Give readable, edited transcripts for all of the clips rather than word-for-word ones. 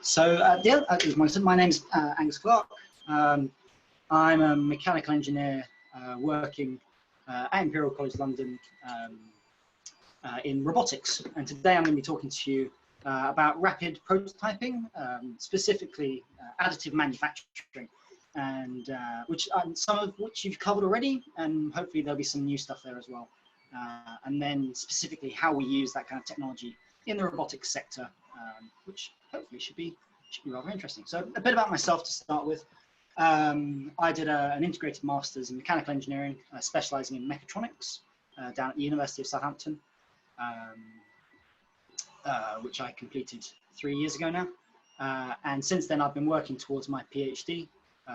So my name's Angus Clark. I'm a mechanical engineer working at Imperial College London in robotics. And today I'm going to be talking to you about rapid prototyping, specifically additive manufacturing, and some of which you've covered already, and hopefully there'll be some new stuff there as well. And then specifically how we use that kind of technology in the robotics sector, which hopefully should be rather interesting. So a bit about myself to start with. I did an integrated master's in mechanical engineering, specializing in mechatronics down at the University of Southampton, which I completed 3 years ago now. And since then, I've been working towards my PhD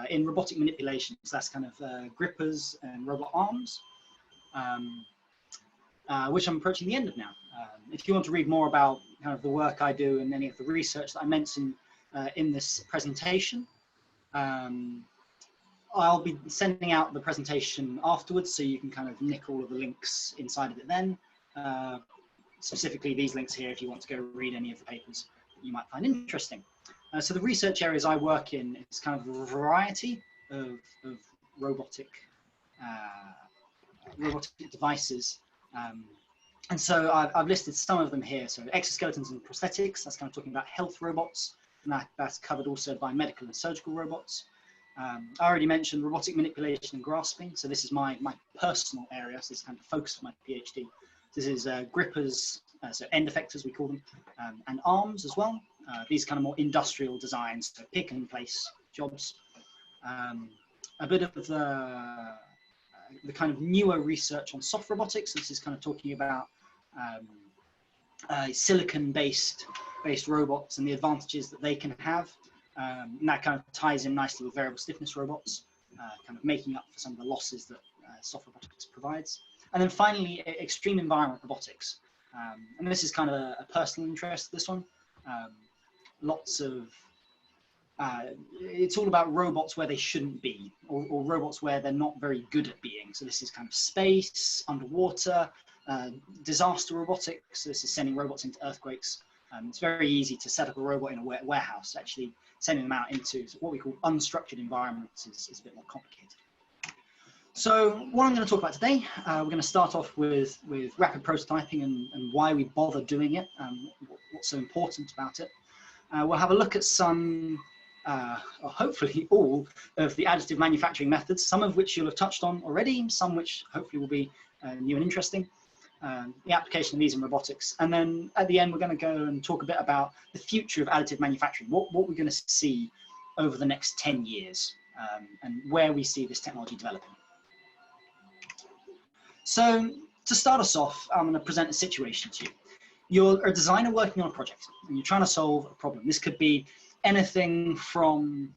in robotic manipulation. So that's kind of grippers and robot arms, which I'm approaching the end of now. If you want to read more about kind of the work I do and any of the research that I mentioned in this presentation, I'll be sending out the presentation afterwards, so you can kind of nick all of the links inside of it then. Specifically these links here if you want to go read any of the papers that you might find interesting. So the research areas I work in is kind of a variety of robotic devices. And so I've listed some of them here. So exoskeletons and prosthetics, that's kind of talking about health robots, and that's covered also by medical and surgical robots. I already mentioned robotic manipulation and grasping. So this is my personal area. So this is kind of the focus of my PhD. This is grippers, so end effectors we call them, and arms as well. These kind of more industrial designs, so pick and place jobs. A bit of the kind of newer research on soft robotics. This is kind of talking about silicon-based robots and the advantages that they can have. And that kind of ties in nicely with variable stiffness robots, kind of making up for some of the losses that soft robotics provides. And then finally, extreme environment robotics. And this is kind of a personal interest, this one. It's all about robots where they shouldn't be, or robots where they're not very good at being. So this is kind of space, underwater, disaster robotics. So this is sending robots into earthquakes. It's very easy to set up a robot in a warehouse. Actually sending them out into what we call unstructured environments is a bit more complicated. So what I'm going to talk about today, we're going to start off with rapid prototyping and why we bother doing it, and what's so important about it. We'll have a look at some, or hopefully all, of the additive manufacturing methods, some of which you'll have touched on already, some which hopefully will be new and interesting, the application of these in robotics. And then at the end, we're going to go and talk a bit about the future of additive manufacturing, what we're going to see over the next 10 years, and where we see this technology developing. So to start us off, I'm going to present a situation to you. You're a designer working on a project and you're trying to solve a problem. This could be anything from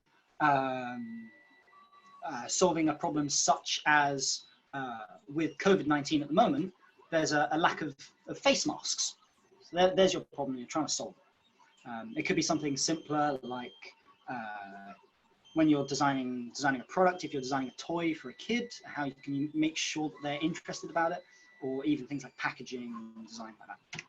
solving a problem such as with COVID-19 at the moment, there's a lack of face masks. So there's your problem, you're trying to solve it. It could be something simpler like when you're designing a product, if you're designing a toy for a kid, how can you make sure that they're interested about it, or even things like packaging and design like that.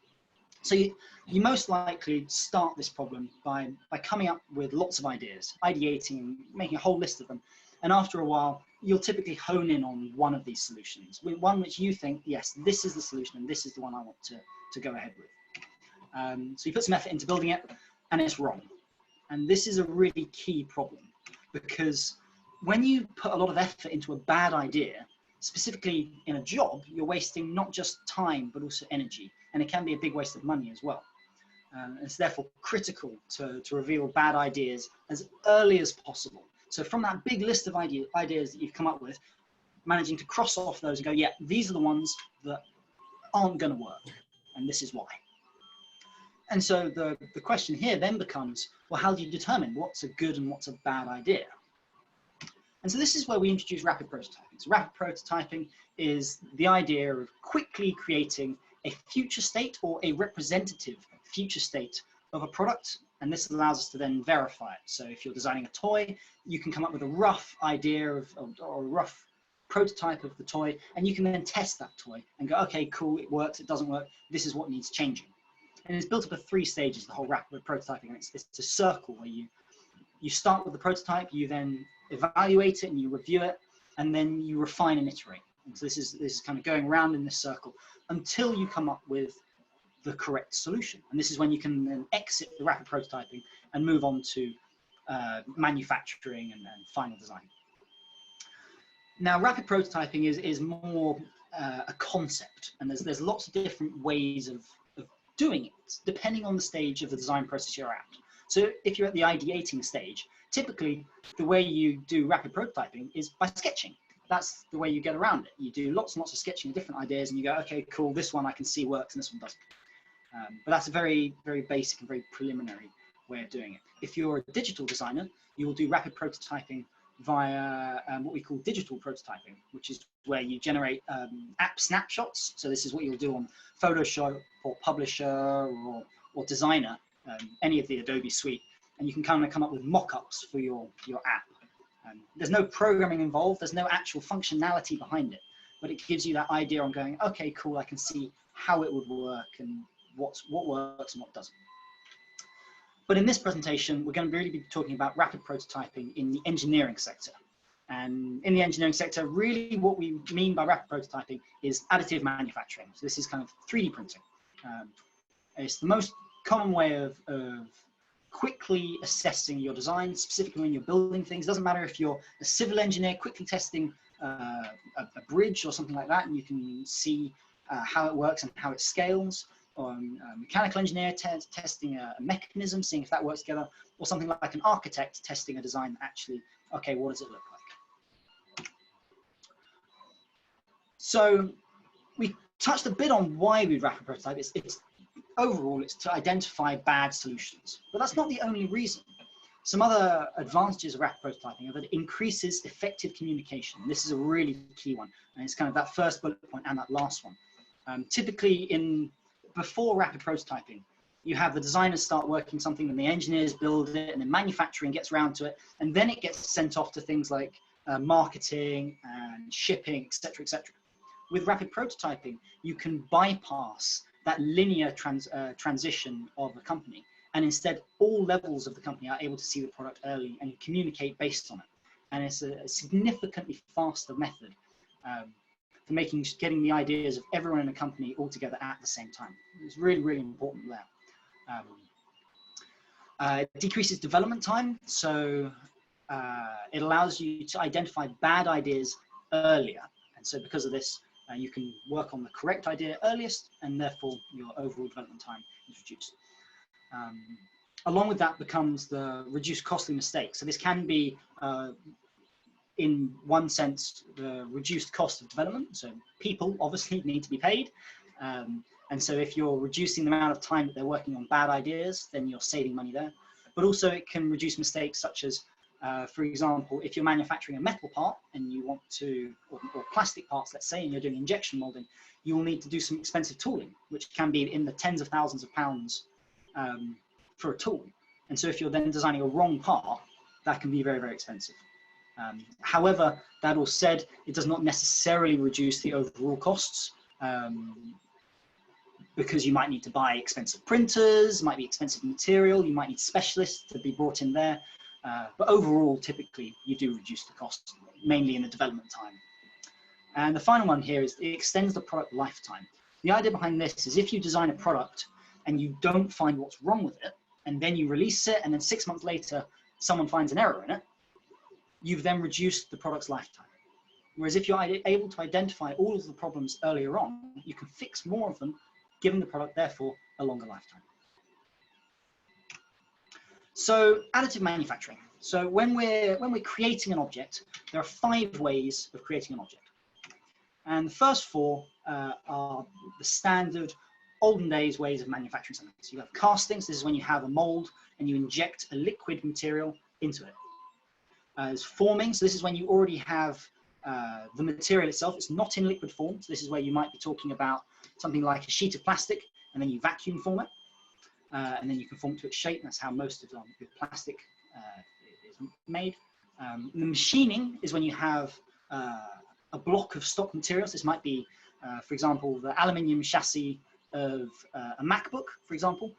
So you most likely start this problem by coming up with lots of ideas, ideating, and making a whole list of them. And after a while, you'll typically hone in on one of these solutions, one which you think, yes, this is the solution and this is the one I want to go ahead with. So you put some effort into building it and it's wrong. And this is a really key problem, because when you put a lot of effort into a bad idea, specifically in a job, you're wasting not just time, but also energy. And it can be a big waste of money as well. It's therefore critical to reveal bad ideas as early as possible. So from that big list of ideas that you've come up with, managing to cross off those and go, yeah, these are the ones that aren't going to work, and this is why. And so the question here then becomes, well, how do you determine what's a good and what's a bad idea? And so this is where we introduce rapid prototyping. So rapid prototyping is the idea of quickly creating a future state or a representative future state of a product. And this allows us to then verify it. So if you're designing a toy, you can come up with a rough idea or a rough prototype of the toy, and you can then test that toy and go, okay, cool, it works, it doesn't work, this is what needs changing. And it's built up of 3 stages, the whole rapid prototyping. And it's a circle where you start with the prototype, you then evaluate it and you review it, and then you refine and iterate. And so this is kind of going around in this circle until you come up with the correct solution. And this is when you can then exit the rapid prototyping and move on to manufacturing and final design. Now, rapid prototyping is more a concept, and there's lots of different ways of doing it, depending on the stage of the design process you're at. So if you're at the ideating stage, typically the way you do rapid prototyping is by sketching. That's the way you get around it. You do lots and lots of sketching of different ideas, and you go, okay, cool, this one I can see works and this one doesn't. But that's a very, very basic and very preliminary way of doing it. If you're a digital designer, you will do rapid prototyping via what we call digital prototyping, which is where you generate app snapshots. So this is what you'll do on Photoshop or Publisher or Designer, any of the Adobe suite, and you can kind of come up with mock-ups for your app. There's no programming involved, there's no actual functionality behind it, but it gives you that idea on going, okay, cool, I can see how it would work and what works and what doesn't. But in this presentation, we're going to really be talking about rapid prototyping in the engineering sector. And in the engineering sector, really what we mean by rapid prototyping is additive manufacturing. So this is kind of 3D printing. It's the most common way of quickly assessing your design, specifically when you're building things. It doesn't matter if you're a civil engineer quickly testing a bridge or something like that, and you can see how it works and how it scales, or a mechanical engineer testing a mechanism, seeing if that works together, or something like an architect testing a design that actually, okay, what does it look like? So we touched a bit on why we rapid prototype. Overall, it's to identify bad solutions, but that's not the only reason. Some other advantages of rapid prototyping are that it increases effective communication. This is a really key one, and it's kind of that first bullet point and that last one. Typically, before rapid prototyping, you have the designers start working something, and the engineers build it, and then manufacturing gets around to it, and then it gets sent off to things like marketing and shipping, etc., etc. With rapid prototyping, you can bypass that linear transition of a company, and instead all levels of the company are able to see the product early and communicate based on it. And it's a significantly faster method for getting the ideas of everyone in the company all together at the same time. It's really, really important there. It decreases development time, so it allows you to identify bad ideas earlier, and so because of this, you can work on the correct idea earliest, and therefore your overall development time is reduced. Along with that becomes the reduced costly mistakes. So this can be, in one sense, the reduced cost of development. So people obviously need to be paid. And so if you're reducing the amount of time that they're working on bad ideas, then you're saving money there. But also it can reduce mistakes such as, for example, if you're manufacturing a metal part and you want to, or plastic parts, let's say, and you're doing injection molding, you will need to do some expensive tooling, which can be in the tens of thousands of pounds for a tool. And so if you're then designing a wrong part, that can be very, very expensive. However, that all said, it does not necessarily reduce the overall costs, because you might need to buy expensive printers, might be expensive material, you might need specialists to be brought in there. But overall, typically, you do reduce the cost, mainly in the development time. And the final one here is it extends the product lifetime. The idea behind this is if you design a product and you don't find what's wrong with it, and then you release it, and then 6 months later, someone finds an error in it, you've then reduced the product's lifetime. Whereas if you're able to identify all of the problems earlier on, you can fix more of them, giving the product, therefore, a longer lifetime. So additive manufacturing. So when we're creating an object, there are 5 ways of creating an object. And the first 4 are the standard olden days ways of manufacturing something. So you have castings. This is when you have a mold and you inject a liquid material into it. There's forming. So this is when you already have the material itself. It's not in liquid form. So this is where you might be talking about something like a sheet of plastic, and then you vacuum form it. And then you can form it to its shape. That's how most of the plastic is made. The machining is when you have a block of stock materials. This might be, for example, the aluminium chassis of a MacBook, for example,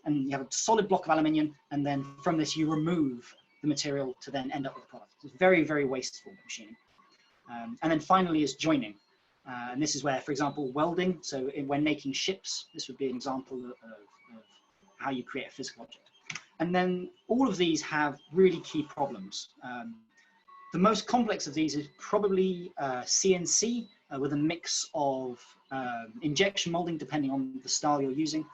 and you have a solid block of aluminium, and then from this you remove the material to then end up with a product. It's very, very wasteful machining. And then finally is joining. And this is where, for example, welding. So when making ships, this would be an example of how you create a physical object. And then all of these have really key problems. The most complex of these is probably CNC with a mix of injection molding, depending on the style you're using.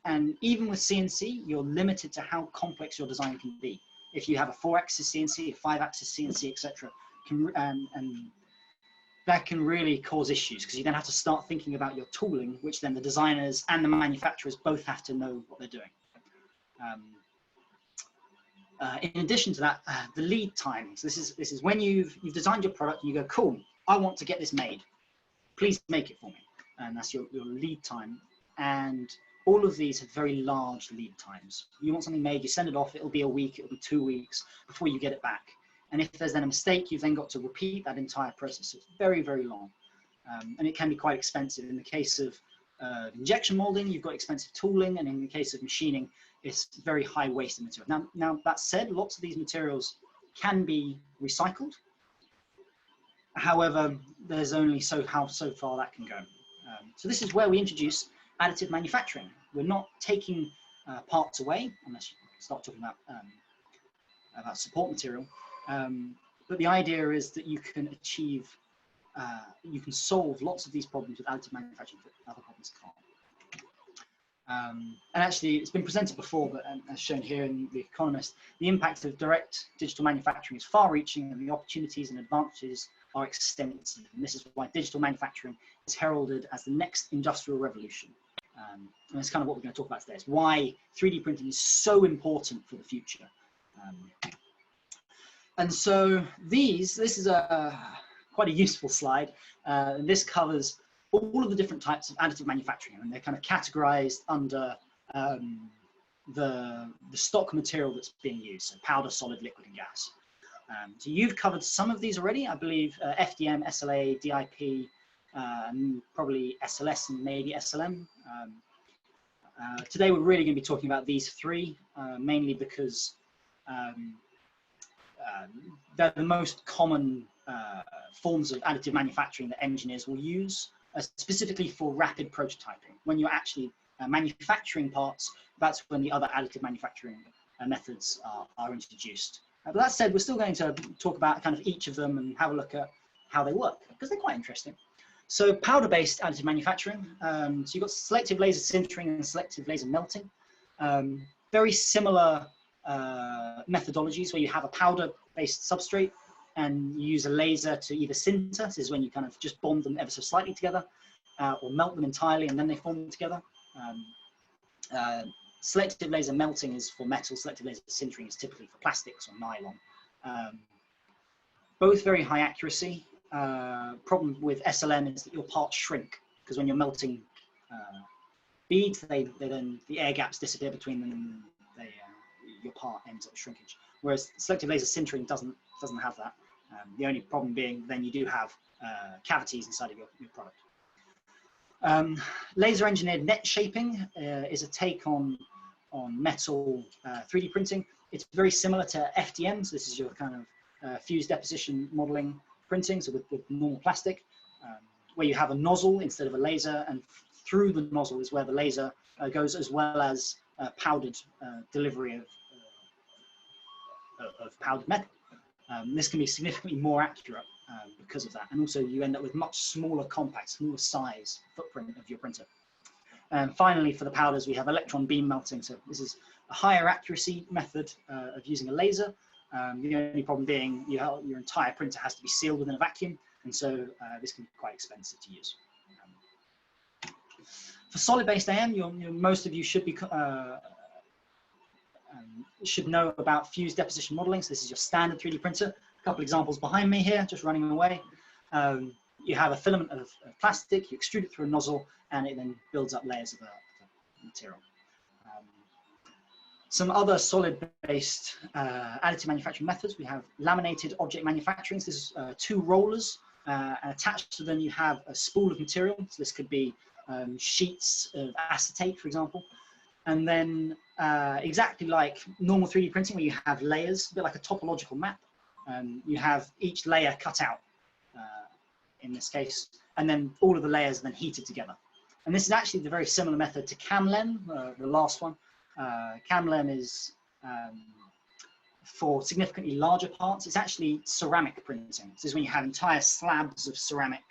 And even with CNC, you're limited to how complex your design can be. If you have a 4-axis CNC, a 5-axis CNC, etc., and that can really cause issues because you then have to start thinking about your tooling, which then the designers and the manufacturers both have to know what they're doing. In addition to that, the lead times. This is when you've designed your product and you go, cool, I want to get this made. Please make it for me. And that's your lead time. And all of these have very large lead times. You want something made, you send it off, it'll be a week, it'll be 2 weeks before you get it back. And if there's then a mistake, you've then got to repeat that entire process. So it's very, very long. And it can be quite expensive. In the case of injection molding, you've got expensive tooling. And in the case of machining, it's very high waste of material. Now that said, lots of these materials can be recycled. However, there's only so far that can go. So this is where we introduce additive manufacturing. We're not taking parts away, unless you start talking about support material. But the idea is that you can achieve, you can solve lots of these problems with additive manufacturing that other problems can't. And actually, it's been presented before, but as shown here in The Economist, the impact of direct digital manufacturing is far-reaching, and the opportunities and advantages are extensive. And this is why digital manufacturing is heralded as the next industrial revolution. And that's kind of what we're going to talk about today. It's why 3D printing is so important for the future. And so this is quite a useful slide. And this covers all of the different types of additive manufacturing, and they're kind of categorized under the stock material that's being used, so powder, solid, liquid, and gas. So you've covered some of these already, I believe, FDM, SLA, DIP, and probably SLS and maybe SLM. Today we're really going to be talking about these three, mainly because they're the most common forms of additive manufacturing that engineers will use, specifically for rapid prototyping. When you're actually manufacturing parts, that's when the other additive manufacturing methods are introduced. But that said, we're still going to talk about kind of each of them and have a look at how they work, because they're quite interesting. So powder-based additive manufacturing. So you've got selective laser sintering and selective laser melting. Very similar methodologies where you have a powder-based substrate and you use a laser to either sinter, this is when you kind of just bond them ever so slightly together, or melt them entirely and then they form together. Selective laser melting is for metal, selective laser sintering is typically for plastics or nylon. Both very high accuracy. Problem with SLM is that your parts shrink, because when you're melting beads, then the air gaps disappear between them and your part ends up with shrinkage. Whereas selective laser sintering doesn't have that. The only problem being then you do have cavities inside of your product. Laser engineered net shaping is a take on metal 3D printing. It's very similar to FDM, so this is your kind of fused deposition modeling printing, so with normal plastic, where you have a nozzle instead of a laser, and through the nozzle is where the laser goes, as well as powdered delivery of powdered metal. This can be significantly more accurate because of that, and also you end up with much smaller compact, smaller size footprint of your printer. And finally, for the powders, we have electron beam melting. So this is a higher accuracy method of using a laser. The only problem being your entire printer has to be sealed within a vacuum, and so this can be quite expensive to use. For solid-based AM, most of you should be should know about fused deposition modeling. So this is your standard 3D printer. A couple examples behind me here, just running away. You have a filament of plastic, you extrude it through a nozzle, and it then builds up layers of material. Some other solid-based additive manufacturing methods. We have laminated object manufacturing. So this is two rollers, and attached to them you have a spool of material. So this could be sheets of acetate, for example. And then exactly like normal 3D printing, where you have layers, a bit like a topological map, you have each layer cut out in this case, and then all of the layers are then heated together. And this is actually the very similar method to CAMLEM, the last one. CAMLEM is for significantly larger parts. It's actually ceramic printing. This is when you have entire slabs of ceramic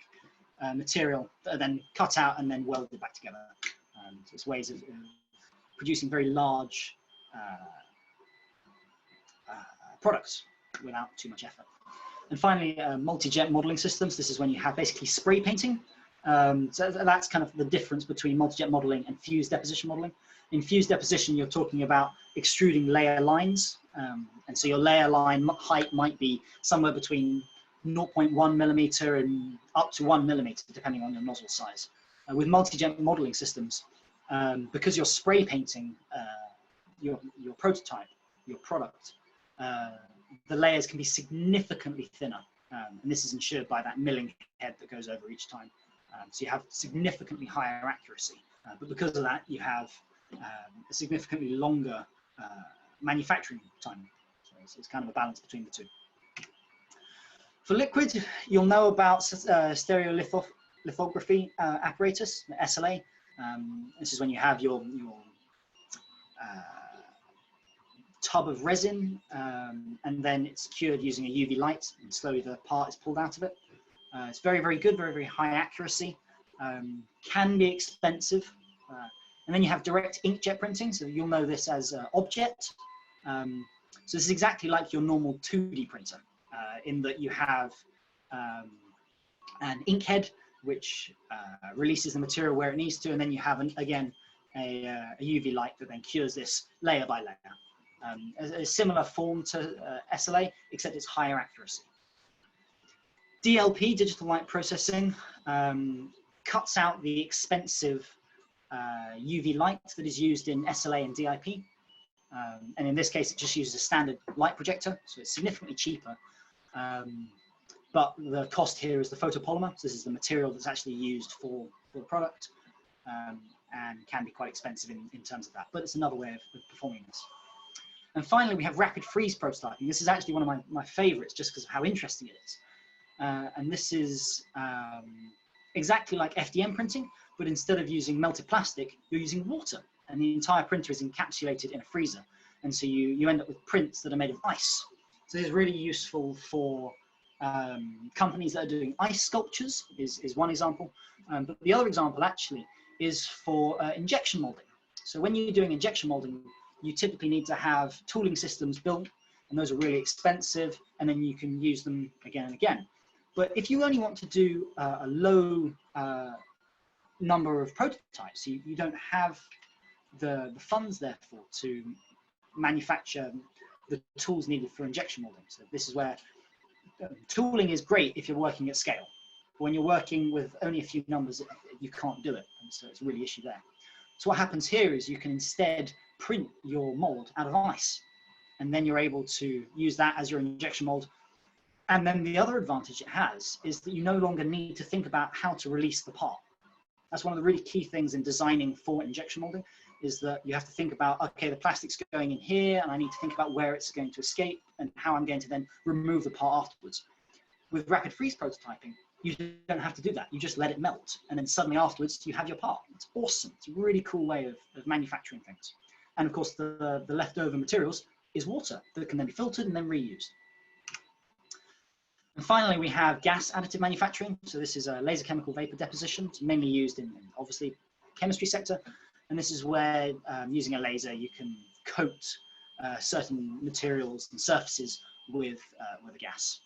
material that are then cut out and then welded back together. So it's ways of producing very large products without too much effort. And finally, multi-jet modeling systems. This is when you have basically spray painting. So that's kind of the difference between multi-jet modeling and fused deposition modeling. In fused deposition, you're talking about extruding layer lines. And so your layer line height might be somewhere between 0.1 millimeter and up to 1 millimeter, depending on your nozzle size. With multi-jet modeling systems, because you're spray painting your prototype, your product, the layers can be significantly thinner. And this is ensured by that milling head that goes over each time. So you have significantly higher accuracy. But because of that, you have a significantly longer manufacturing time. So it's kind of a balance between the two. For liquid, you'll know about stereolithography apparatus, the SLA. This is when you have your tub of resin, and then it's cured using a UV light, and slowly the part is pulled out of it. It's very, very good, very, very high accuracy, can be expensive. And then you have direct inkjet printing, so you'll know this as Objet. So this is exactly like your normal 2D printer, in that you have an ink head, which releases the material where it needs to, and then you have, again, a UV light that then cures this layer by layer. A similar form to SLA, except it's higher accuracy. DLP, digital light processing, cuts out the expensive UV light that is used in SLA and DIP. And in this case, it just uses a standard light projector, so it's significantly cheaper. But the cost here is the photopolymer. So this is the material that's actually used for the product, and can be quite expensive in terms of that. But it's another way of performing this. And finally, we have rapid freeze prototyping. This is actually one of my favorites, just because of how interesting it is. And this is exactly like FDM printing, but instead of using melted plastic, you're using water, and the entire printer is encapsulated in a freezer. And so you end up with prints that are made of ice. So this is really useful for companies that are doing ice sculptures, is one example. But the other example actually is for injection molding. So when you're doing injection molding, you typically need to have tooling systems built, and those are really expensive, and then you can use them again and again. But if you only want to do a low number of prototypes, you don't have the funds, therefore, to manufacture the tools needed for injection molding. So this is where tooling is great if you're working at scale. But when you're working with only a few numbers, you can't do it, and so it's a really issue there. So what happens here is you can instead print your mold out of ice, and then you're able to use that as your injection mold. And then the other advantage it has is that you no longer need to think about how to release the part. That's one of the really key things in designing for injection molding, is that you have to think about, okay, the plastic's going in here, and I need to think about where it's going to escape and how I'm going to then remove the part afterwards. With rapid freeze prototyping, you don't have to do that. You just let it melt, and then suddenly afterwards you have your part. It's awesome. It's a really cool way of manufacturing things. And of course, the leftover materials is water that can then be filtered and then reused. And finally, we have gas additive manufacturing. So this is a laser chemical vapor deposition. It's mainly used in obviously chemistry sector. And this is where using a laser, you can coat certain materials and surfaces with a gas.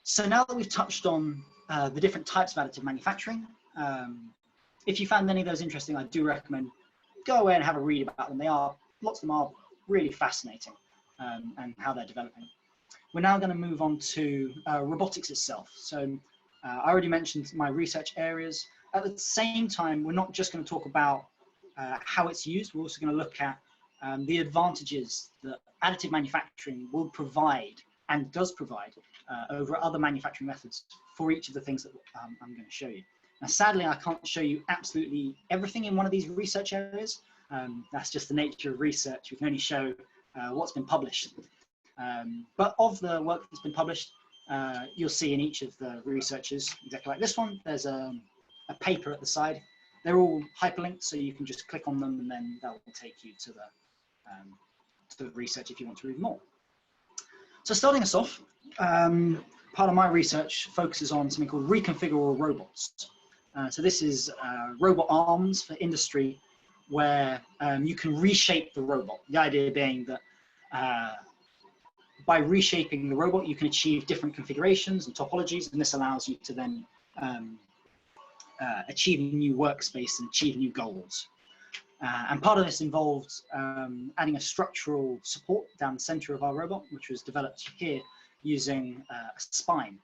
So now that we've touched on the different types of additive manufacturing, if you found any of those interesting, I do recommend go away and have a read about them. Lots of them are really fascinating, and how they're developing. We're now going to move on to robotics itself. So I already mentioned my research areas. At the same time, we're not just going to talk about how it's used. We're also going to look at the advantages that additive manufacturing will provide and does provide over other manufacturing methods for each of the things that I'm going to show you. Now, sadly, I can't show you absolutely everything in one of these research areas. That's just the nature of research. We can only show what's been published. But of the work that's been published, you'll see in each of the researchers, exactly like this one, there's a paper at the side. They're all hyperlinked, so you can just click on them and then that will take you to the research if you want to read more. So starting us off, part of my research focuses on something called reconfigurable robots. So this is robot arms for industry where you can reshape the robot. The idea being that by reshaping the robot, you can achieve different configurations and topologies, and this allows you to then achieve a new workspace and achieve new goals. And part of this involves adding a structural support down the center of our robot, which was developed here using a spine.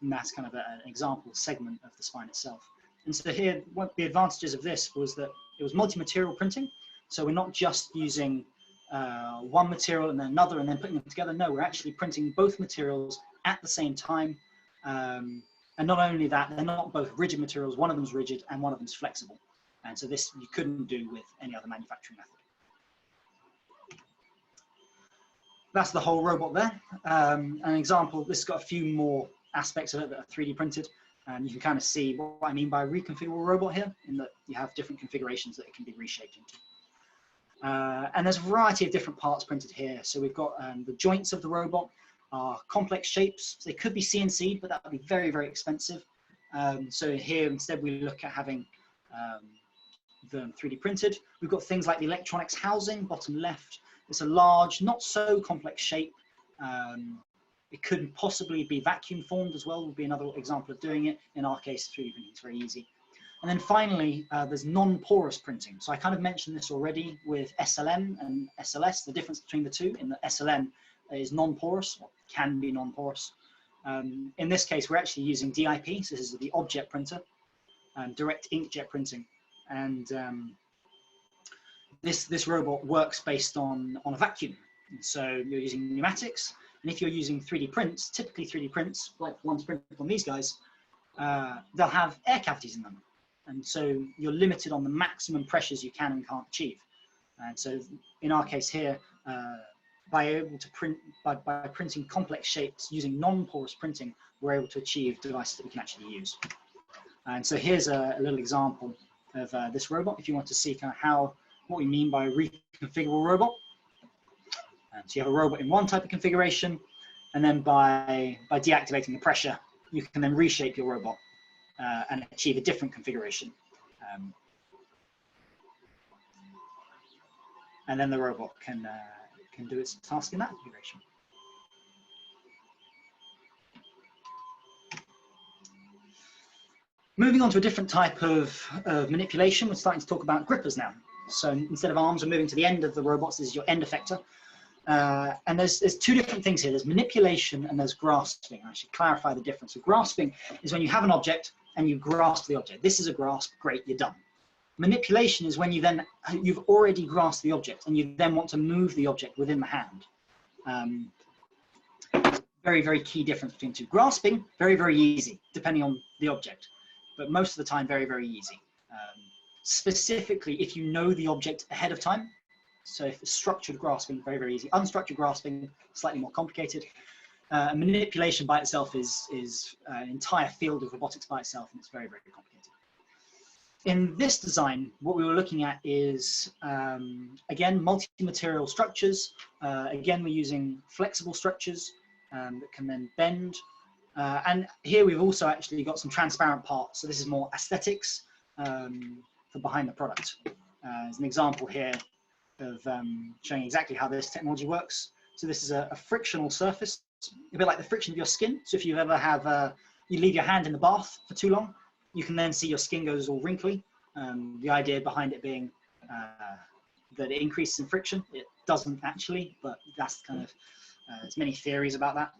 And that's kind of an example segment of the spine itself. And so here, one of the advantages of this was that it was multi-material printing. So we're not just using one material and then another and then putting them together. No, we're actually printing both materials at the same time. And not only that, they're not both rigid materials. One of them's rigid and one of them's flexible. And so this you couldn't do with any other manufacturing method. That's the whole robot there. An example, this has got a few more aspects of it that are 3D printed. And you can kind of see what I mean by reconfigurable robot here, in that you have different configurations that it can be reshaped into. And there's a variety of different parts printed here. So we've got the joints of the robot are complex shapes. So they could be CNC'd, but that would be very, very expensive. So here, instead, we look at having them 3D printed. We've got things like the electronics housing, bottom left. It's a large, not so complex shape. It could possibly be vacuum formed as well, would be another example of doing it. In our case, 3D printing is very easy. And then finally, there's non-porous printing. So I kind of mentioned this already with SLM and SLS, the difference between the two, in that SLM is non-porous, or can be non-porous. In this case, we're actually using DIP, so this is the object printer, direct inkjet printing. And this robot works based on a vacuum. And so you're using pneumatics, and if you're using 3D prints, typically 3D prints, like the ones printed on these guys, they'll have air cavities in them. And so you're limited on the maximum pressures you can and can't achieve. And so in our case here, by printing complex shapes using non-porous printing, we're able to achieve devices that we can actually use. And so here's a little example of this robot, if you want to see kind of what we mean by a reconfigurable robot. And so you have a robot in one type of configuration, and then by deactivating the pressure, you can then reshape your robot and achieve a different configuration. And then the robot can do its task in that configuration. Moving on to a different type of manipulation, we're starting to talk about grippers now. So instead of arms, we're moving to the end of the robots. This is your end effector. And there's two different things here. There's manipulation and there's grasping. I should clarify the difference. So grasping is when you have an object and you grasp the object. This is a grasp, great, you're done. Manipulation is when you've already grasped the object and you then want to move the object within the hand. Very, very key difference between the two. Grasping, very, very easy, depending on the object, but most of the time, very, very easy. Specifically, if you know the object ahead of time. So if it's structured grasping, very, very easy. Unstructured grasping, slightly more complicated. Manipulation by itself is an entire field of robotics by itself, and it's very, very complicated. In this design, what we were looking at is, again, multi-material structures. Again, we're using flexible structures that can then bend. And here we've also actually got some transparent parts. So this is more aesthetics for behind the product. As an example here of showing exactly how this technology works. So this is a frictional surface, a bit like the friction of your skin. So if you ever you leave your hand in the bath for too long, you can then see your skin goes all wrinkly. The idea behind it being that it increases in friction. It doesn't actually, but that's kind of, there's many theories about that.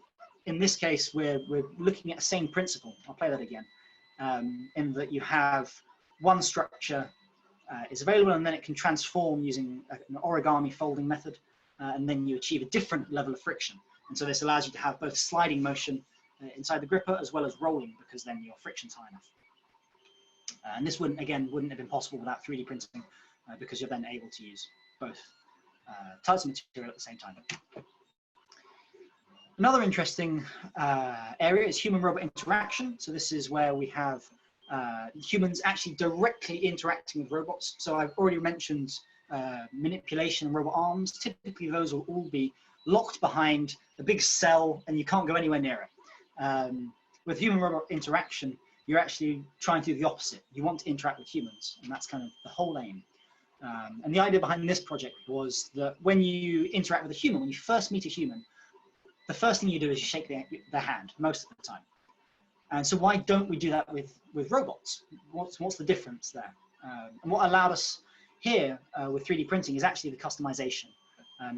In this case, we're looking at the same principle. I'll play that again, in that you have one structure is available and then it can transform using an origami folding method, and then you achieve a different level of friction. And so this allows you to have both sliding motion inside the gripper, as well as rolling, because then your friction's high enough. And this wouldn't have been possible without 3D printing, because you're then able to use both types of material at the same time. Another interesting area is human-robot interaction. So this is where we have humans actually directly interacting with robots. So I've already mentioned manipulation and robot arms. Typically, those will all be locked behind a big cell, and you can't go anywhere near it. With human-robot interaction, you're actually trying to do the opposite. You want to interact with humans, and that's kind of the whole aim. And the idea behind this project was that when you interact with a human, when you first meet a human, the first thing you do is you shake their hand most of the time. And so why don't we do that with robots? What's the difference there? And what allowed us here with 3D printing is actually the customization.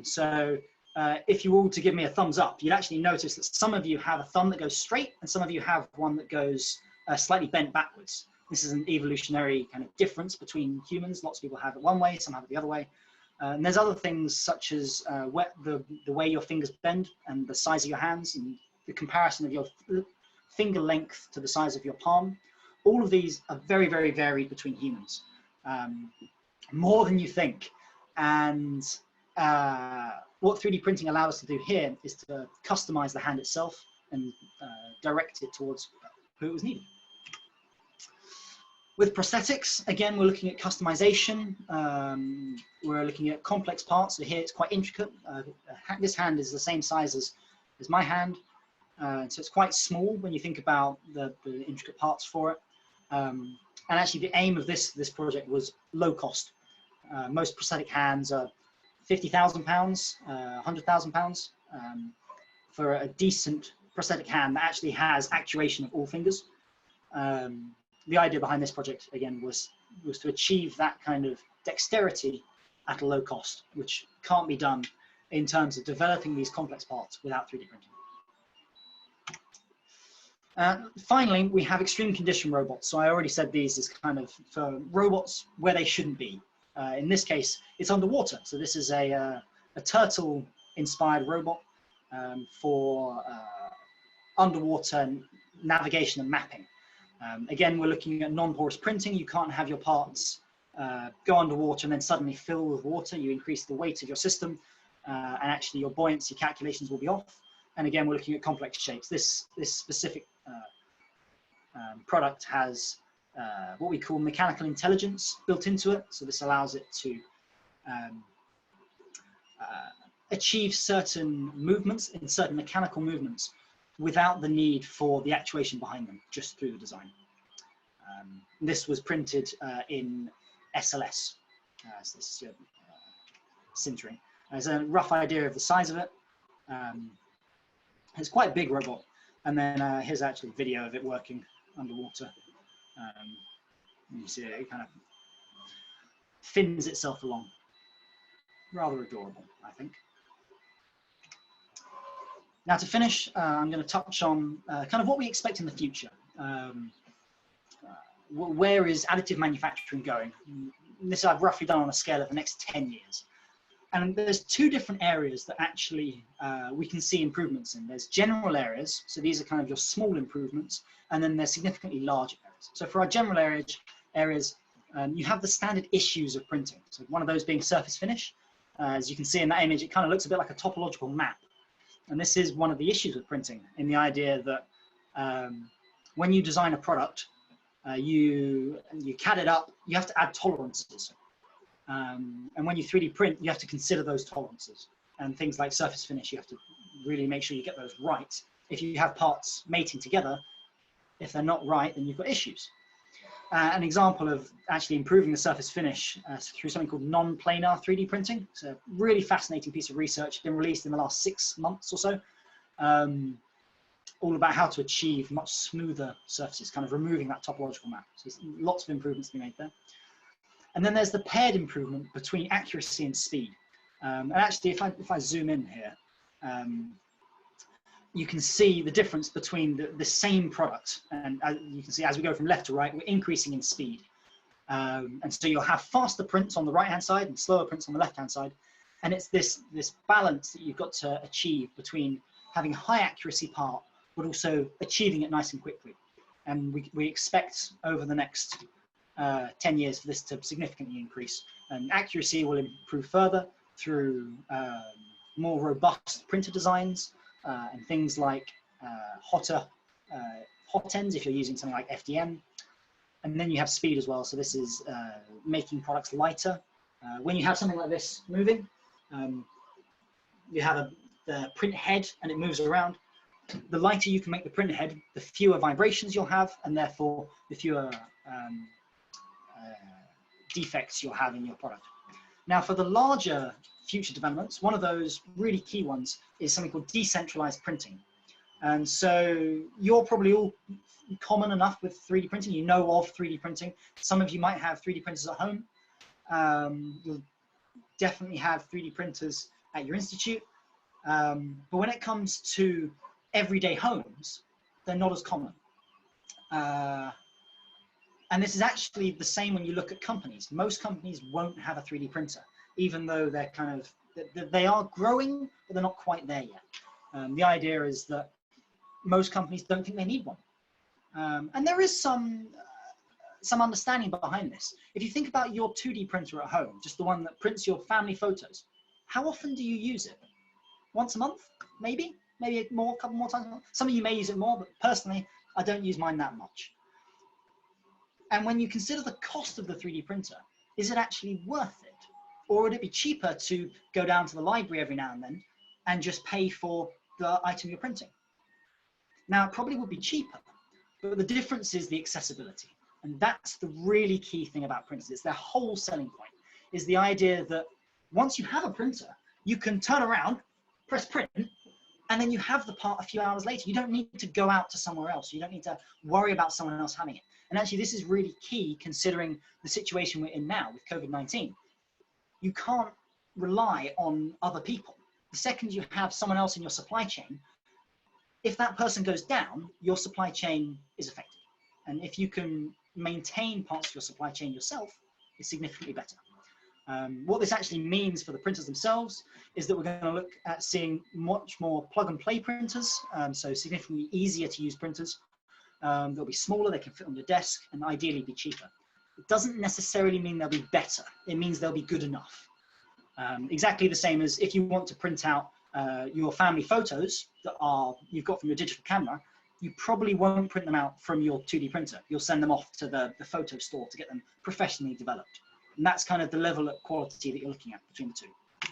So if you were all to give me a thumbs up, you'd actually notice that some of you have a thumb that goes straight, and some of you have one that goes slightly bent backwards. This is an evolutionary kind of difference between humans. Lots of people have it one way, some have it the other way. And there's other things such as the way your fingers bend and the size of your hands and the comparison of your finger length to the size of your palm. All of these are very, very varied between humans, more than you think. And what 3D printing allowed us to do here is to customize the hand itself and direct it towards who it was needed. With prosthetics, again, we're looking at customization. We're looking at complex parts. So here it's quite intricate. This hand is the same size as my hand. So it's quite small when you think about the intricate parts for it. And actually the aim of this project was low cost. Most prosthetic hands are £50,000, £100,000 for a decent prosthetic hand that actually has actuation of all fingers. The idea behind this project, again, was to achieve that kind of dexterity at a low cost, which can't be done in terms of developing these complex parts without 3D printing. Finally, we have extreme condition robots. So I already said these is kind of for robots where they shouldn't be. In this case, it's underwater. So this is a turtle-inspired robot for underwater navigation and mapping. Again, we're looking at non-porous printing. You can't have your parts go underwater and then suddenly fill with water. You increase the weight of your system, and actually your buoyancy calculations will be off. And again, we're looking at complex shapes. This specific product has what we call mechanical intelligence built into it. So this allows it to achieve certain movements in certain mechanical movements without the need for the actuation behind them, just through the design. This was printed in SLS, this sintering. There's a rough idea of the size of it. It's quite a big robot. And then here's actually a video of it working underwater. You see it kind of fins itself along. Rather adorable, I think. Now to finish, I'm going to touch on kind of what we expect in the future. Where is additive manufacturing going? This I've roughly done on a scale of the next 10 years. And there's two different areas that actually we can see improvements in. There's general areas, so these are kind of your small improvements, and then there's significantly larger areas. So for our general areas, you have the standard issues of printing. So one of those being surface finish. As you can see in that image, it kind of looks a bit like a topological map. And this is one of the issues with printing, in the idea that when you design a product, you CAD it up, you have to add tolerances. And when you 3D print, you have to consider those tolerances. And things like surface finish, you have to really make sure you get those right. If you have parts mating together, if they're not right, then you've got issues. An example of actually improving the surface finish through something called non-planar 3D printing. It's a really fascinating piece of research, been released in the last 6 months or so, all about how to achieve much smoother surfaces, kind of removing that topological map. So there's lots of improvements to be made there. And then there's the paired improvement between accuracy and speed. And actually, if I zoom in here, you can see the difference between the same product. And you can see as we go from left to right, we're increasing in speed. And so you'll have faster prints on the right-hand side and slower prints on the left-hand side. And it's this balance that you've got to achieve between having a high accuracy part but also achieving it nice and quickly. And we expect over the next 10 years for this to significantly increase. And accuracy will improve further through more robust printer designs and things like hot ends if you're using something like FDM. And then you have speed as well. So this is making products lighter. When you have something like this moving, you have the print head and it moves around. The lighter you can make the print head, the fewer vibrations you'll have, and therefore the fewer defects you'll have in your product. Now, for the larger future developments, one of those really key ones is something called decentralized printing. And so you're probably all common enough with 3D printing. You know of 3D printing. Some of you might have 3D printers at home. You'll definitely have 3D printers at your institute. But when it comes to everyday homes, they're not as common. And this is actually the same when you look at companies. Most companies won't have a 3D printer, even though they're they are growing, but they're not quite there yet. The idea is that most companies don't think they need one. And there is some understanding behind this. If you think about your 2D printer at home, just the one that prints your family photos, how often do you use it? Once a month, maybe? Maybe more, a couple more times a month. Some of you may use it more, but personally, I don't use mine that much. And when you consider the cost of the 3D printer, is it actually worth it? Or would it be cheaper to go down to the library every now and then and just pay for the item you're printing? Now, it probably would be cheaper, but the difference is the accessibility. And that's the really key thing about printers. It's their whole selling point, is the idea that once you have a printer, you can turn around, press print, and then you have the part a few hours later. You don't need to go out to somewhere else. You don't need to worry about someone else having it. And actually, this is really key considering the situation we're in now with COVID-19. You can't rely on other people. The second you have someone else in your supply chain, if that person goes down, your supply chain is affected. And if you can maintain parts of your supply chain yourself, it's significantly better. What this actually means for the printers themselves is that we're going to look at seeing much more plug and play printers, so significantly easier to use printers. They'll be smaller, they can fit on your desk, and ideally be cheaper. It doesn't necessarily mean they'll be better. It means they'll be good enough. Exactly the same as if you want to print out your family photos that you've got from your digital camera, you probably won't print them out from your 2D printer. You'll send them off to the photo store to get them professionally developed. And that's kind of the level of quality that you're looking at between the two.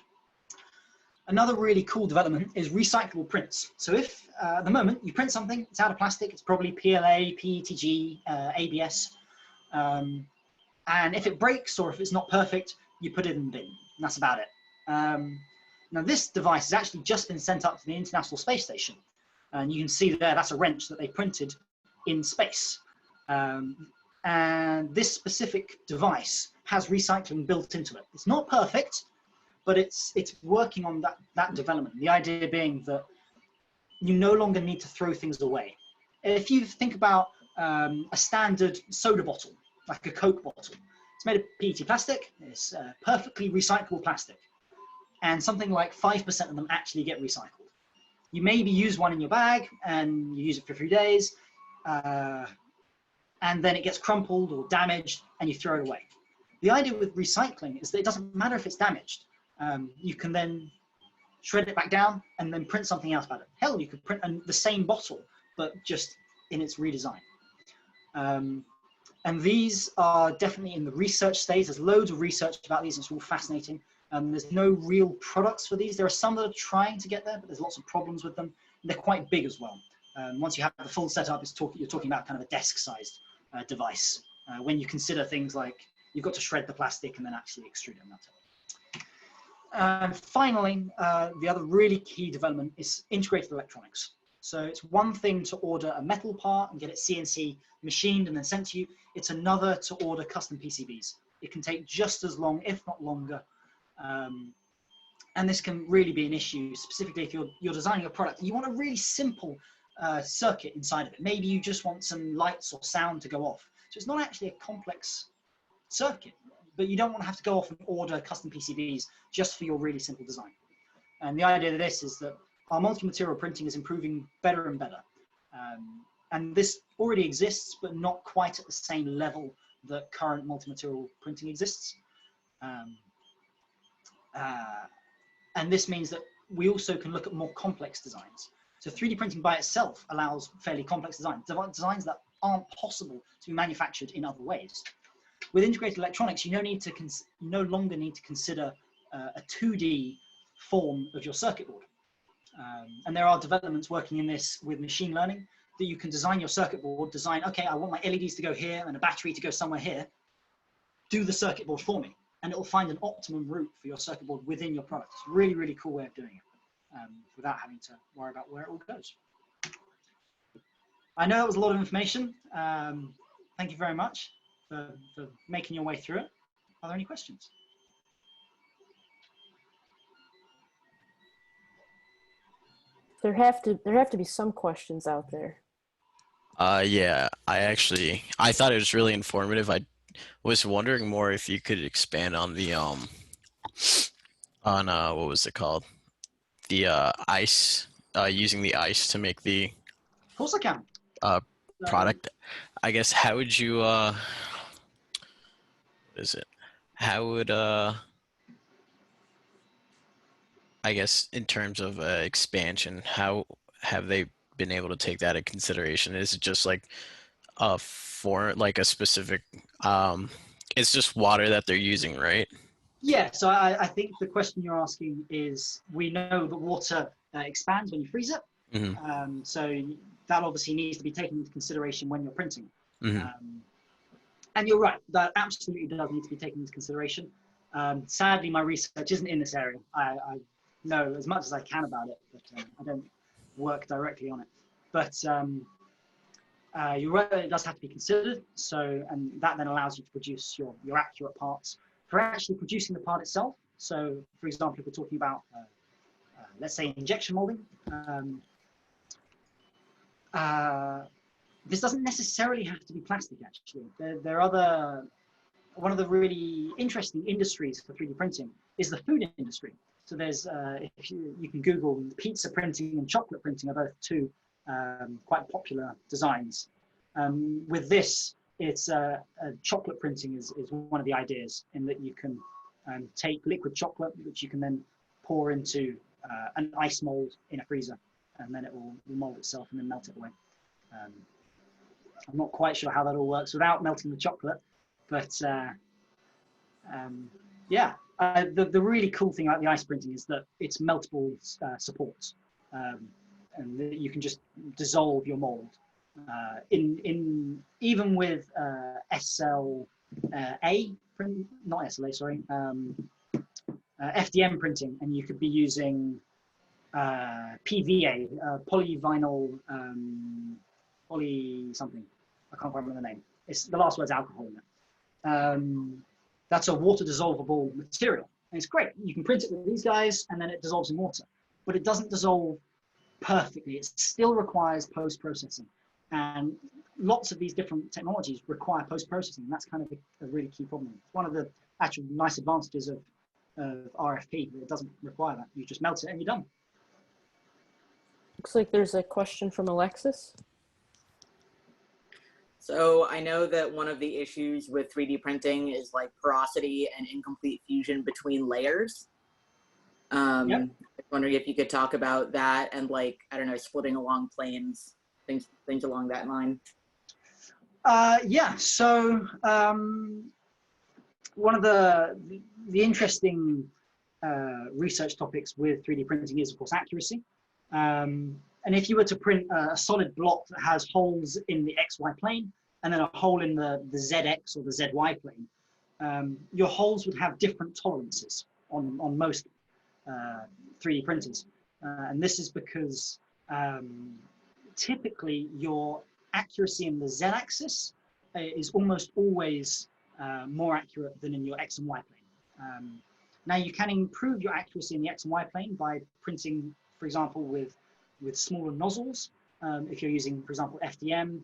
Another really cool development is recyclable prints. So if at the moment you print something, it's out of plastic, it's probably PLA, PETG, ABS. And if it breaks or if it's not perfect, you put it in the bin. And that's about it. Now this device has actually just been sent up to the International Space Station. And you can see there, that's a wrench that they printed in space. And this specific device has recycling built into it. It's not perfect, but it's working on that development. The idea being that you no longer need to throw things away. If you think about a standard soda bottle, like a Coke bottle, it's made of PET plastic, it's perfectly recyclable plastic. And something like 5% of them actually get recycled. You maybe use one in your bag and you use it for 3 days, and then it gets crumpled or damaged and you throw it away. The idea with recycling is that it doesn't matter if it's damaged. You can then shred it back down and then print something else about it. Hell, you could print the same bottle, but just in its redesign. And these are definitely in the research stage. There's loads of research about these. It's all fascinating. There's no real products for these. There are some that are trying to get there, but there's lots of problems with them. And they're quite big as well. Once you have the full setup, you're talking about kind of a desk-sized device. When you consider things like you've got to shred the plastic and then actually extrude it. And that's it. And finally, the other really key development is integrated electronics. So it's one thing to order a metal part and get it CNC machined and then sent to you. It's another to order custom PCBs. It can take just as long, if not longer. And this can really be an issue, specifically if you're designing a product and you want a really simple circuit inside of it. Maybe you just want some lights or sound to go off. So it's not actually a complex circuit, but you don't want to have to go off and order custom PCBs just for your really simple design. And the idea of this is that our multi-material printing is improving better and better. And this already exists, but not quite at the same level that current multi-material printing exists. And this means that we also can look at more complex designs. So 3D printing by itself allows fairly complex designs that aren't possible to be manufactured in other ways. With integrated electronics, you no longer need to consider a 2D form of your circuit board. And there are developments working in this with machine learning that you can design your circuit board, okay, I want my LEDs to go here and a battery to go somewhere here. Do the circuit board for me, and it will find an optimum route for your circuit board within your product. It's a really, really cool way of doing it without having to worry about where it all goes. I know that was a lot of information. Thank you very much for making your way through it. Are there any questions? There have to be some questions out there. Yeah, I thought it was really informative. I was wondering more if you could expand on the what was it called? The ice, using the ice to make the Of course I can. product. I guess how would you what is it? How would I guess in terms of expansion, how have they been able to take that into consideration? Is it just like like a specific it's just water that they're using, right? Yeah, so I think the question you're asking is, we know that water expands when you freeze it. Mm-hmm. So that obviously needs to be taken into consideration when you're printing. Mm-hmm. And you're right, that absolutely does need to be taken into consideration. Sadly, my research isn't in this area. I know as much as I can about it, but I don't work directly on it. But you're right, it does have to be considered. So, and that then allows you to produce your accurate parts for actually producing the part itself. So, for example, if we're talking about, let's say, injection molding, this doesn't necessarily have to be plastic, actually. There are one of the really interesting industries for 3D printing is the food industry. So there's, if you can Google, pizza printing and chocolate printing are both two quite popular designs. With this, it's chocolate printing is one of the ideas, in that you can take liquid chocolate, which you can then pour into an ice mold in a freezer, and then it will mold itself and then melt it away. I'm not quite sure how that all works without melting the chocolate, but yeah. The really cool thing about the ice printing is that it's meltable supports, and that you can just dissolve your mold. Even with FDM printing, and you could be using PVA, polyvinyl, poly something. I can't remember the name. It's the last word's alcohol in it. That's a water dissolvable material, and it's great. You can print it with these guys, and then it dissolves in water, but it doesn't dissolve perfectly. It still requires post-processing, and lots of these different technologies require post-processing. And that's kind of a really key problem. It's one of the actual nice advantages of RFP. It doesn't require that. You just melt it and you're done. Looks like there's a question from Alexis. So I know that one of the issues with 3D printing is like porosity and incomplete fusion between layers. Yep. I'm wondering if you could talk about that and, like, I don't know, splitting along planes, things along that line. Yeah, so one of the interesting research topics with 3D printing is, of course, accuracy. And if you were to print a solid block that has holes in the XY plane and then a hole in the ZX or the ZY plane, your holes would have different tolerances on most 3D printers. And this is because typically your accuracy in the Z-axis is almost always more accurate than in your X and Y plane. Now you can improve your accuracy in the X and Y plane by printing, for example, with smaller nozzles. If you're using, for example, FDM,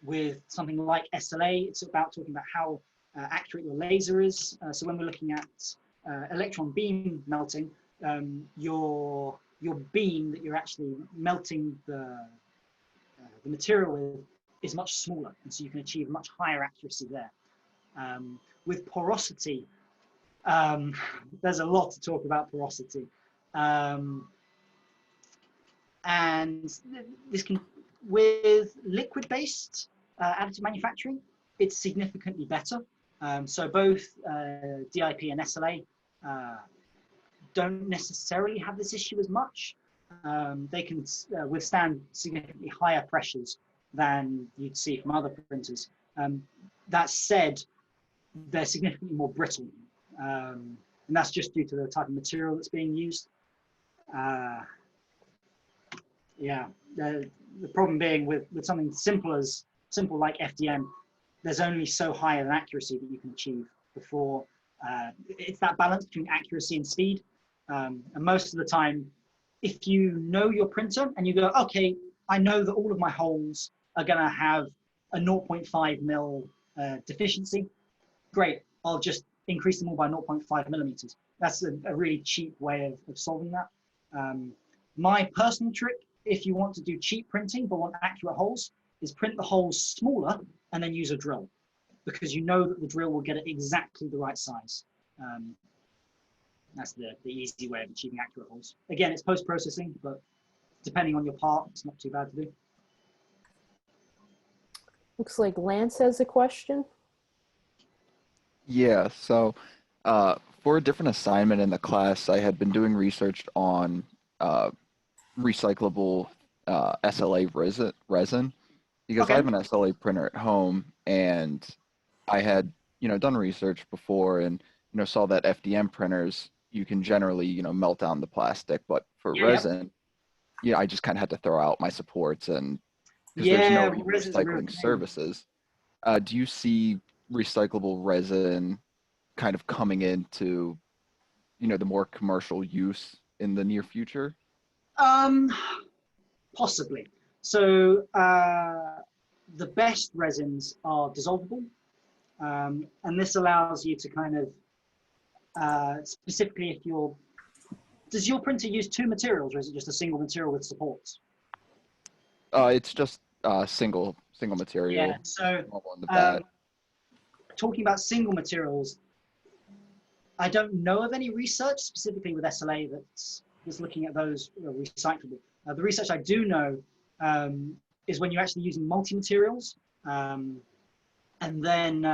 with something like SLA, it's about talking about how accurate your laser is. So when we're looking at electron beam melting, your beam that you're actually melting the material is much smaller, and so you can achieve much higher accuracy there. With porosity, there's a lot to talk about porosity. And this can, with liquid-based additive manufacturing, it's significantly better. So both DIP and SLA don't necessarily have this issue as much. They can withstand significantly higher pressures than you'd see from other printers. That said, they're significantly more brittle. And that's just due to the type of material that's being used. Yeah, the problem being with something simple like FDM, there's only so high an accuracy that you can achieve before. It's that balance between accuracy and speed. And most of the time, if you know your printer and you go, okay, I know that all of my holes are gonna have a 0.5 mil deficiency, great, I'll just increase them all by 0.5 millimeters. That's a really cheap way of solving that. My personal trick, if you want to do cheap printing but want accurate holes, is print the holes smaller and then use a drill, because you know that the drill will get it exactly the right size. That's the easy way of achieving accurate holes. Again, it's post-processing, but depending on your part, it's not too bad to do. Looks like Lance has a question. Yeah, so for a different assignment in the class, I had been doing research on recyclable SLA resin, because Okay. I have an SLA printer at home, and I had done research before, and saw that FDM printers, you can generally melt down the plastic, but for resin, I just kind of had to throw out my supports, and because there's no recycling services. Do you see recyclable resin kind of coming into the more commercial use in the near future? Possibly. So the best resins are dissolvable, and this allows you to kind of specifically, if does your printer use two materials, or is it just a single material with supports? It's just single material. Yeah. So talking about single materials, I don't know of any research specifically with SLA that's looking at those recyclable. The research I do know is when you're actually using multi-materials, and then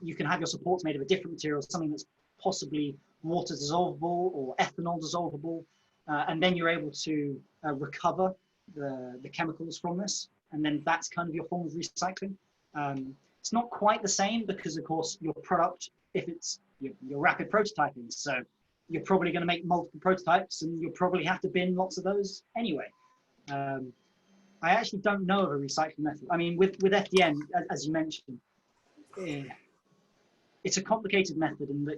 you can have your supports made of a different material, something that's possibly water dissolvable or ethanol dissolvable, and then you're able to recover the chemicals from this, and then that's kind of your form of recycling. It's not quite the same because, of course, your product, if it's your rapid prototyping, so you're probably going to make multiple prototypes, and you'll probably have to bin lots of those anyway. I actually don't know of a recycling method. I mean, with FDM, as you mentioned, it's a complicated method in that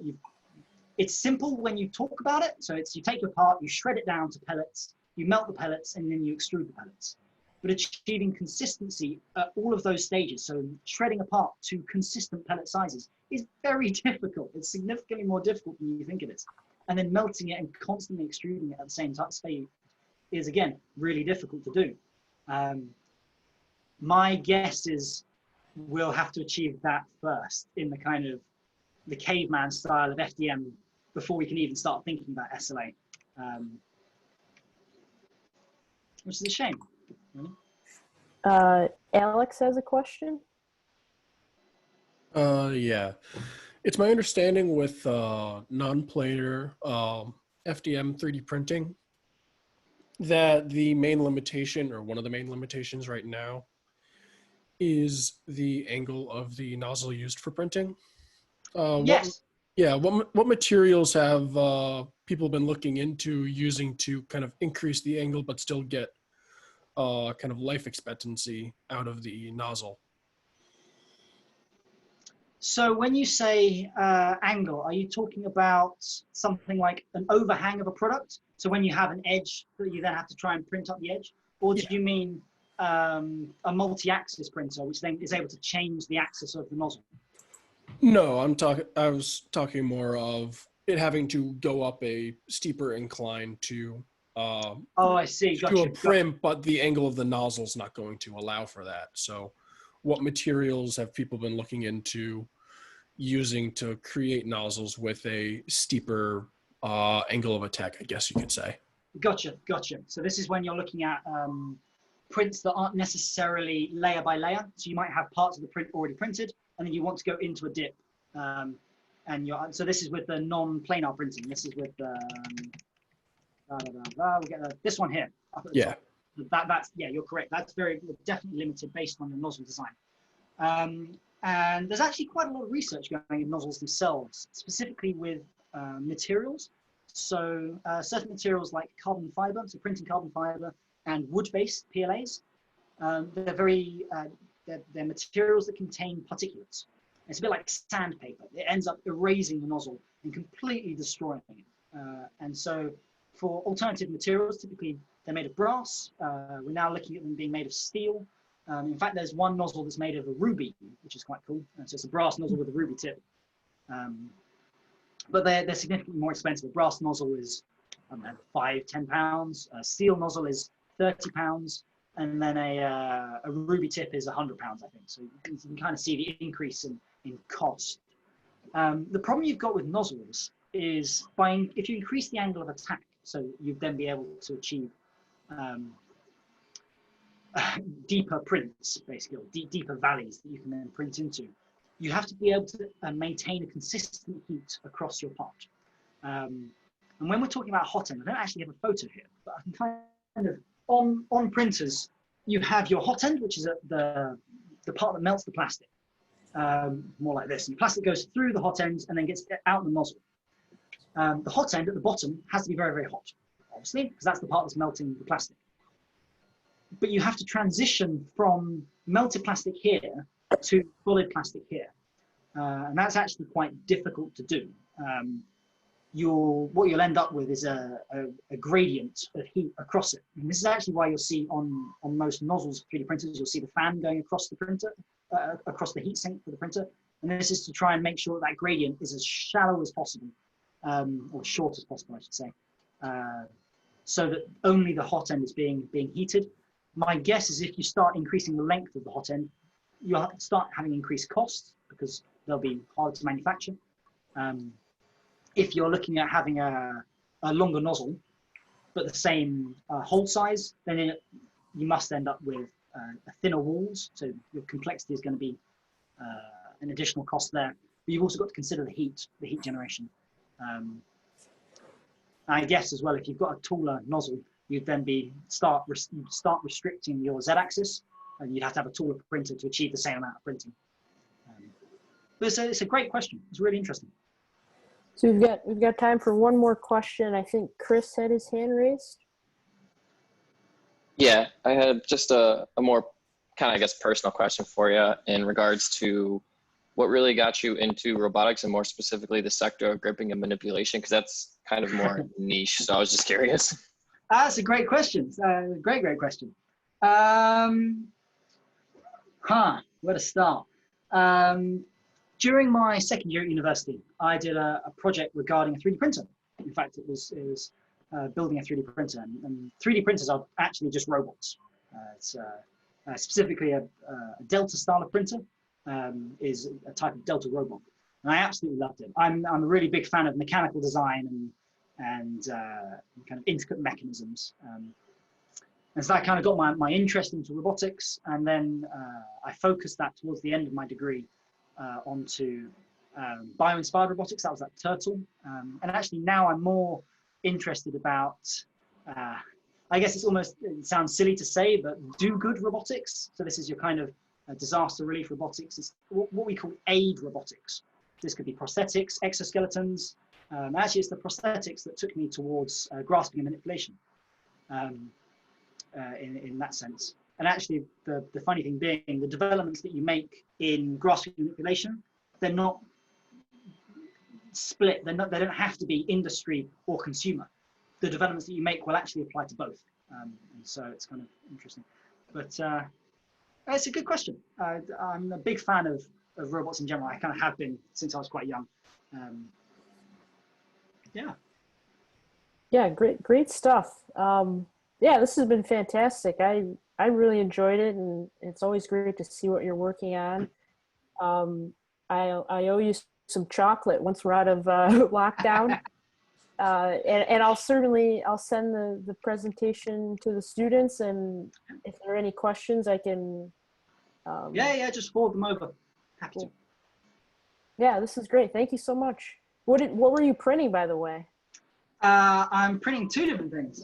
it's simple when you talk about it. So you take your part, you shred it down to pellets, you melt the pellets, and then you extrude the pellets. But achieving consistency at all of those stages, so shredding apart to consistent pellet sizes, is very difficult. It's significantly more difficult than you think it is. And then melting it and constantly extruding it at the same time is, again, really difficult to do. My guess is we'll have to achieve that first in the kind of the caveman style of FDM before we can even start thinking about SLA, which is a shame. Alex has a question. Yeah, it's my understanding with non-planar FDM 3D printing that the main limitation, or one of the main limitations right now, is the angle of the nozzle used for printing. Yes. What materials have people been looking into using to kind of increase the angle but still get kind of life expectancy out of the nozzle? So when you say angle, are you talking about something like an overhang of a product? So when you have an edge that you then have to try and print up the edge? Or do you mean a multi-axis printer, which then is able to change the axis of the nozzle? No, I was talking more of it having to go up a steeper incline to oh, I see. to Gotcha. a print, but the angle of the nozzle is not going to allow for that. So what materials have people been looking into using to create nozzles with a steeper angle of attack, I guess you could say? Gotcha. So this is when you're looking at prints that aren't necessarily layer by layer. So you might have parts of the print already printed, and then you want to go into a dip. So this is with the non-planar printing. This is with we get this one here up at the top. That's you're correct. That's definitely limited based on your nozzle design. And there's actually quite a lot of research going in nozzles themselves, specifically with materials. So certain materials like carbon fiber, so printing carbon fiber, and wood-based PLAs, they're materials that contain particulates. It's a bit like sandpaper. It ends up erasing the nozzle and completely destroying it. And so for alternative materials, typically they're made of brass. We're now looking at them being made of steel. In fact, there's one nozzle that's made of a ruby, which is quite cool. So it's a brass nozzle with a ruby tip. But they're significantly more expensive. A brass nozzle is, I don't know, £5–10 pounds. A steel nozzle is £30, and then a ruby tip is £100, I think. So you can kind of see the increase in cost. The problem you've got with nozzles is if you increase the angle of attack, so you'd then be able to achieve deeper prints, basically, or deeper valleys that you can then print into. You have to be able to maintain a consistent heat across your part. And when we're talking about hot end, I don't actually have a photo here, but I can kind of, on printers, you have your hot end, which is the part that melts the plastic, more like this. And the plastic goes through the hot end and then gets out the nozzle. The hot end at the bottom has to be very, very hot, obviously, because that's the part that's melting the plastic. But you have to transition from melted plastic here to solid plastic here. And that's actually quite difficult to do. What you'll end up with is a gradient of heat across it. And this is actually why you'll see on most nozzles, 3D printers, you'll see the fan going across the printer, across the heat sink for the printer. And this is to try and make sure that gradient is as shallow as possible, or short as possible, I should say, so that only the hot end is being heated. My guess is if you start increasing the length of the hot end, you'll start having increased costs because they'll be harder to manufacture. If you're looking at having a longer nozzle, but the same hole size, then you must end up with thinner walls. So your complexity is going to be an additional cost there. But you've also got to consider the heat generation. I guess as well, if you've got a taller nozzle, you'd then start restricting your z-axis, and you'd have to have a taller printer to achieve the same amount of printing. But it's a great question. It's really interesting. So we've got time for one more question. I think Chris had his hand raised. Yeah, I had just a more kind of, I guess, personal question for you in regards to what really got you into robotics, and more specifically the sector of gripping and manipulation, because that's kind of more niche. So I was just curious. That's a great question. Great question. Where to start? During my second year at university, I did a project regarding a 3D printer. In fact, it was building a 3D printer, and 3D printers are actually just robots. It's specifically a Delta style of printer is a type of Delta robot, and I absolutely loved it. I'm a really big fan of mechanical design and kind of intricate mechanisms. And so that kind of got my interest into robotics, and then I focused that towards the end of my degree onto bio-inspired robotics. That was that turtle. And actually now I'm more interested about, I guess it sounds silly to say, but do-good robotics. So this is your kind of disaster relief robotics. It's what we call aid robotics. This could be prosthetics, exoskeletons. Actually, it's the prosthetics that took me towards grasping and manipulation in that sense. And actually, the funny thing being, the developments that you make in grasping and manipulation, they're not split. They don't have to be industry or consumer. The developments that you make will actually apply to both. And so it's kind of interesting. But it's a good question. I'm a big fan of robots in general. I kind of have been since I was quite young. Yeah. Yeah, great stuff. Yeah, this has been fantastic. I really enjoyed it, and it's always great to see what you're working on. I owe you some chocolate once we're out of lockdown. And I'll send the presentation to the students, and if there are any questions, I can. Yeah, just forward them over. Happy to. Yeah, this is great. Thank you so much. What were you printing, by the way? I'm printing two different things.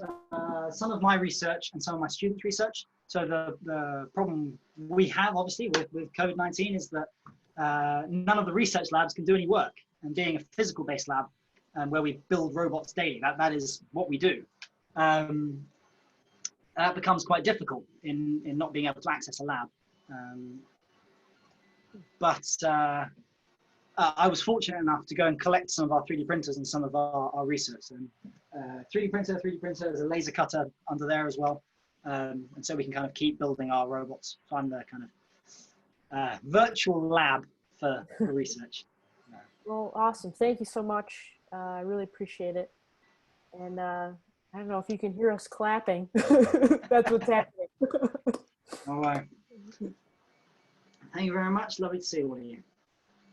Some of my research and some of my students' research. So the problem we have, obviously, with COVID-19 is that none of the research labs can do any work. And being a physical-based lab, where we build robots daily, that is what we do. That becomes quite difficult in not being able to access a lab. I was fortunate enough to go and collect some of our 3D printers and some of our research. And 3D printer, there's a laser cutter under there as well. And so we can kind of keep building our robots. So I'm the kind of virtual lab for research. Well, awesome. Thank you so much. I really appreciate it. And I don't know if you can hear us clapping. That's what's happening. All right. Thank you very much. Lovely to see all of you.